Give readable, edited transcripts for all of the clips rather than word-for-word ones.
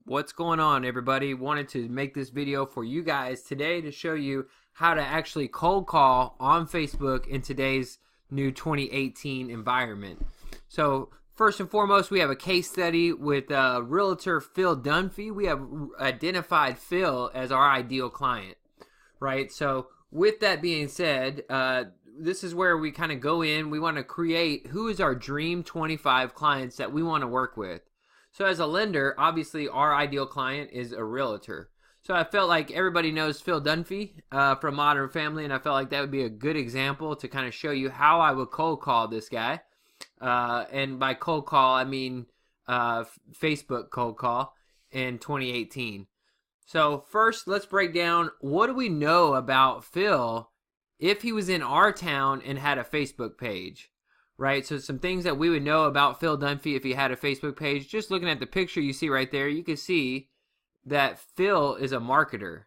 What's going on, everybody? Wanted to make this video for you guys today to show you how to actually cold call on Facebook in today's new 2018 environment. So first and foremost, we have a case study with Realtor Phil Dunphy. We have identified Phil as our ideal client, right? So with that being said, this is where we kind of go in. We want to create who is our dream 25 clients that we want to work with. So as a lender, obviously our ideal client is a realtor. So I felt like everybody knows Phil Dunphy from Modern Family, and I felt like that would be a good example to kind of show you how I would cold call this guy. And by cold call, I mean Facebook cold call in 2018. So first, let's break down what do we know about Phil if he was in our town and had a Facebook page. Right, so some things that we would know about Phil Dunphy if he had a Facebook page. Just looking at the picture you see right there, you can see that Phil is a marketer,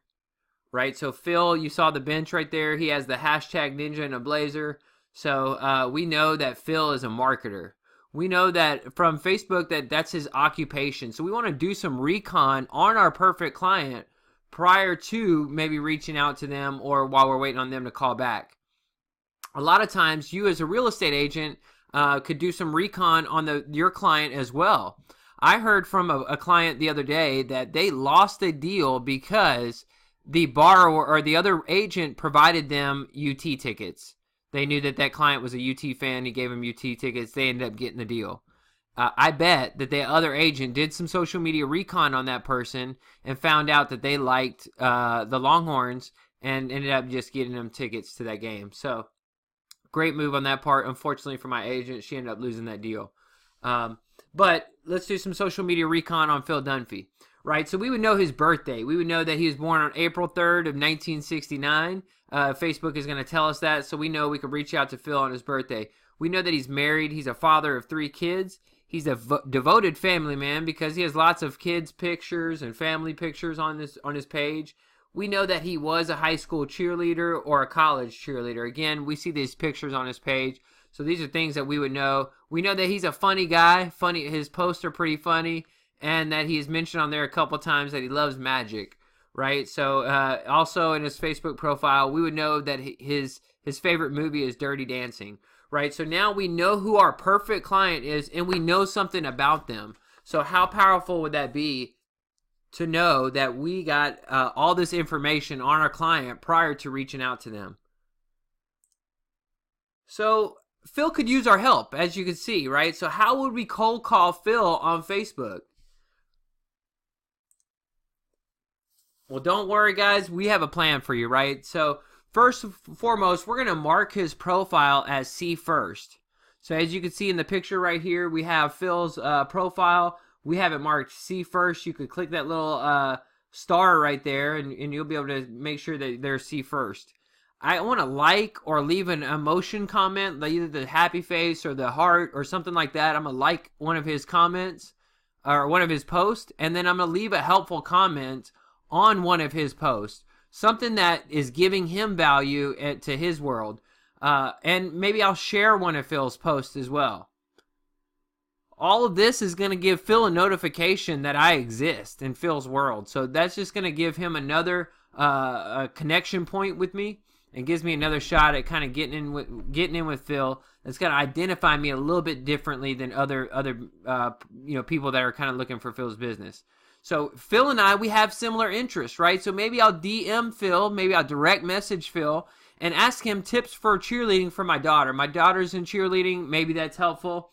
right? So Phil, you saw the bench right there. He has the hashtag ninja and a blazer. So we know that Phil is a marketer. We know that from Facebook that's his occupation. So we want to do some recon on our perfect client prior to maybe reaching out to them or while we're waiting on them to call back. A lot of times you as a real estate agent could do some recon on your client as well. I heard from a client the other day that they lost a deal because the borrower or the other agent provided them UT tickets. They knew that client was a UT fan. He gave them UT tickets. They ended up getting the deal. I bet that the other agent did some social media recon on that person and found out that they liked the Longhorns and ended up just getting them tickets to that game. So great move on that part. Unfortunately for my agent, she ended up losing that deal. But let's do some social media recon on Phil Dunphy, right? So we would know his birthday. We would know that he was born on April 3rd of 1969. Facebook is going to tell us that, so we know we could reach out to Phil on his birthday. We know that he's married. He's a father of 3 kids. He's a devoted family man because he has lots of kids' pictures and family pictures on his page. We know that he was a high school cheerleader or a college cheerleader. Again, we see these pictures on his page. So these are things that we would know. We know that he's a funny guy. His posts are pretty funny. And that he's mentioned on there a couple times that he loves magic, right? So also in his Facebook profile, we would know that his favorite movie is Dirty Dancing, right? So now we know who our perfect client is and we know something about them. So how powerful would that be to know that we got all this information on our client prior to reaching out to them? So Phil could use our help, as you can see, right? So how would we cold call Phil on Facebook? Well, don't worry, guys. We have a plan for you, right? So first and foremost, we're going to mark his profile as see first. So as you can see in the picture right here, we have Phil's profile. We have it marked see first. You could click that little star right there and you'll be able to make sure that they're see first. I want to like or leave an emotion comment, like either the happy face or the heart or something like that. I'm going to like one of his comments or one of his posts, and then I'm going to leave a helpful comment on one of his posts. Something that is giving him value to his world. And maybe I'll share one of Phil's posts as well. All of this is going to give Phil a notification that I exist in Phil's world. So that's just going to give him another a connection point with me and gives me another shot at kind of getting in with Phil. That's going to identify me a little bit differently than other people that are kind of looking for Phil's business. So Phil and I, we have similar interests, right? So maybe I'll DM Phil, maybe I'll direct message Phil and ask him tips for cheerleading for my daughter. My daughter's in cheerleading. Maybe that's helpful.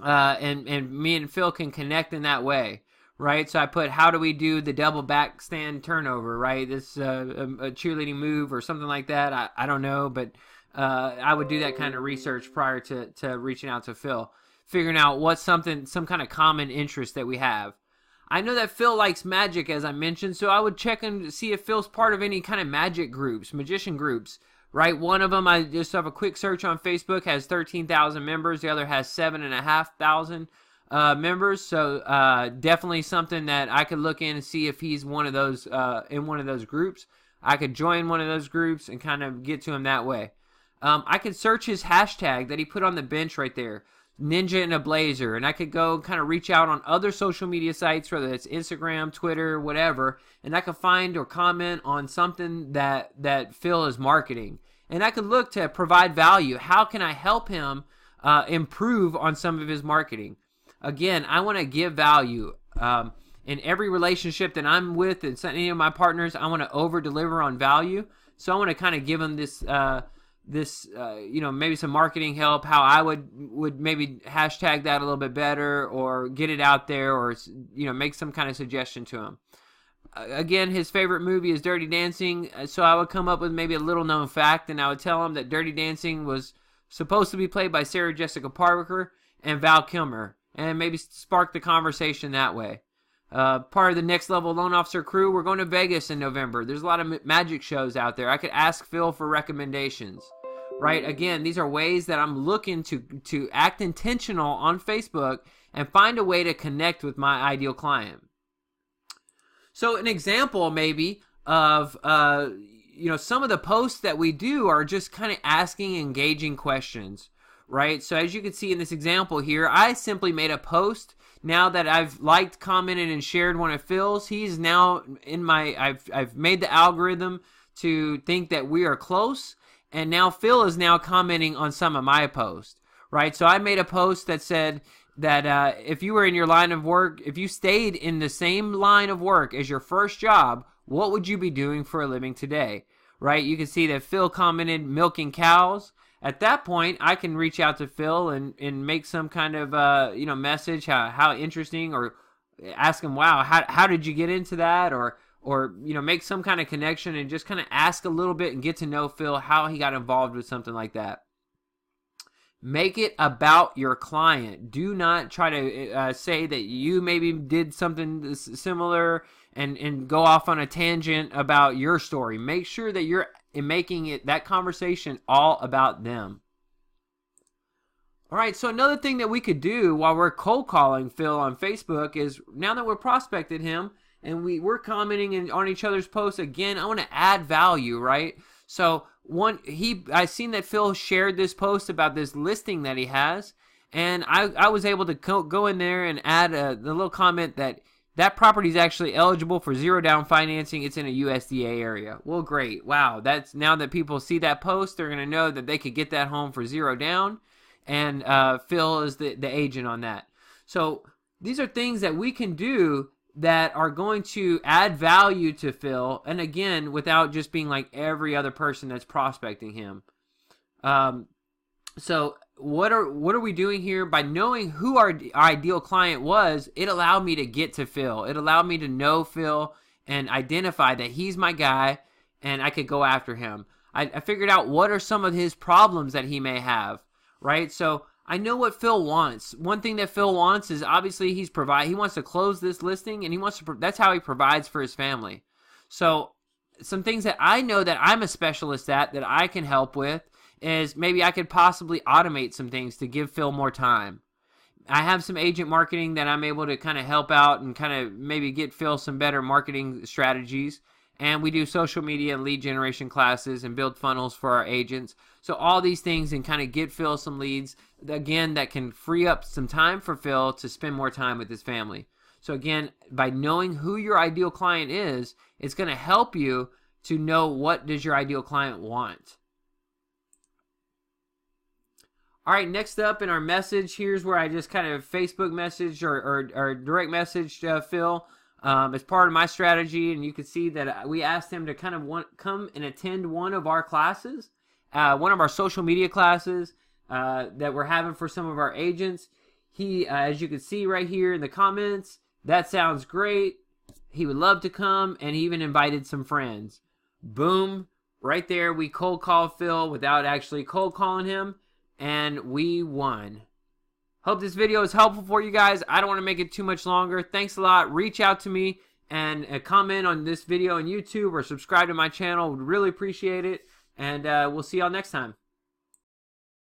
And me and Phil can connect in that way, right? So I put, how do we do the double back stand turnover, right? This a cheerleading move or something like that. I don't know, but I would do that kind of research prior to reaching out to Phil, figuring out what's some kind of common interest that we have. I know that Phil likes magic, as I mentioned, so I would check and see if Phil's part of any kind of magic groups, magician groups. Right, one of them, I just have a quick search on Facebook, has 13,000 members. The other has 7,500 members. So definitely something that I could look in and see if he's one of those in one of those groups. I could join one of those groups and kind of get to him that way. I could search his hashtag that he put on the bench right there. ninja in a blazer, and I could go kind of reach out on other social media sites, whether it's Instagram, Twitter, whatever, and I could find or comment on something that Phil is marketing, and I could look to provide value. How can I help him improve on some of his marketing? Again, I want to give value. In every relationship that I'm with and any of my partners, I want to over deliver on value. So I want to kind of give them this maybe some marketing help, how I would maybe hashtag that a little bit better, or get it out there, or make some kind of suggestion to him. Again, his favorite movie is Dirty Dancing, so I would come up with maybe a little known fact, and I would tell him that Dirty Dancing was supposed to be played by Sarah Jessica Parker and Val Kilmer, and maybe spark the conversation that way. Part of the Next Level Loan Officer crew, we're going to Vegas in November. There's a lot of magic shows out there. I could ask Phil for recommendations, right? Again, these are ways that I'm looking to act intentional on Facebook and find a way to connect with my ideal client. So an example maybe of some of the posts that we do are just kind of asking engaging questions, right? So as you can see in this example here, I simply made a post. Now that I've liked, commented, and shared one of Phil's, he's now in my, I've made the algorithm to think that we are close, and now Phil is now commenting on some of my posts, right? So I made a post that said that if you were in your line of work, if you stayed in the same line of work as your first job, what would you be doing for a living today, right? You can see that Phil commented milking cows. At that point, I can reach out to Phil and make some kind of message, how interesting, or ask him, wow, how did you get into that, or make some kind of connection and just kind of ask a little bit and get to know Phil, how he got involved with something like that. Make it about your client. Do not try to say that you maybe did something similar and go off on a tangent about your story. Make sure that you're making that conversation all about them. All right, so another thing that we could do while we're cold calling Phil on Facebook is, now that we're prospected him and we're commenting on each other's posts, again, I want to add value, right? So I seen that Phil shared this post about this listing that he has, and I was able to go in there and add the little comment that property is actually eligible for zero down financing. It's in a USDA area. Well, great. Wow. That's, now that people see that post, they're going to know that they could get that home for zero down. And Phil is the agent on that. So these are things that we can do that are going to add value to Phil. And again, without just being like every other person that's prospecting him. So what are we doing here? By knowing who our ideal client was, it allowed me to get to Phil. It allowed me to know Phil and identify that he's my guy, and I could go after him. I figured out what are some of his problems that he may have, right? So I know what Phil wants. One thing that Phil wants is, obviously, he wants to close this listing, and that's how he provides for his family. So some things that I know that I'm a specialist at, that I can help with, is maybe I could possibly automate some things to give Phil more time. I have some agent marketing that I'm able to kind of help out and kind of maybe get Phil some better marketing strategies. And we do social media and lead generation classes and build funnels for our agents. So all these things, and kind of get Phil some leads, again, that can free up some time for Phil to spend more time with his family. So again, by knowing who your ideal client is, it's going to help you to know what does your ideal client want. All right, next up in our message, here's where I just kind of Facebook message or direct message Phil as part of my strategy. And you can see that we asked him to kind of come and attend one of our classes, one of our social media classes that we're having for some of our agents. He, as you can see right here in the comments, that sounds great. He would love to come, and he even invited some friends. Boom, right there, we cold called Phil without actually cold calling him. And we won. Hope this video is helpful for you guys. I don't want to make it too much longer. Thanks a lot. Reach out to me and comment on this video on YouTube or subscribe to my channel. Would really appreciate it. And we'll see y'all next time.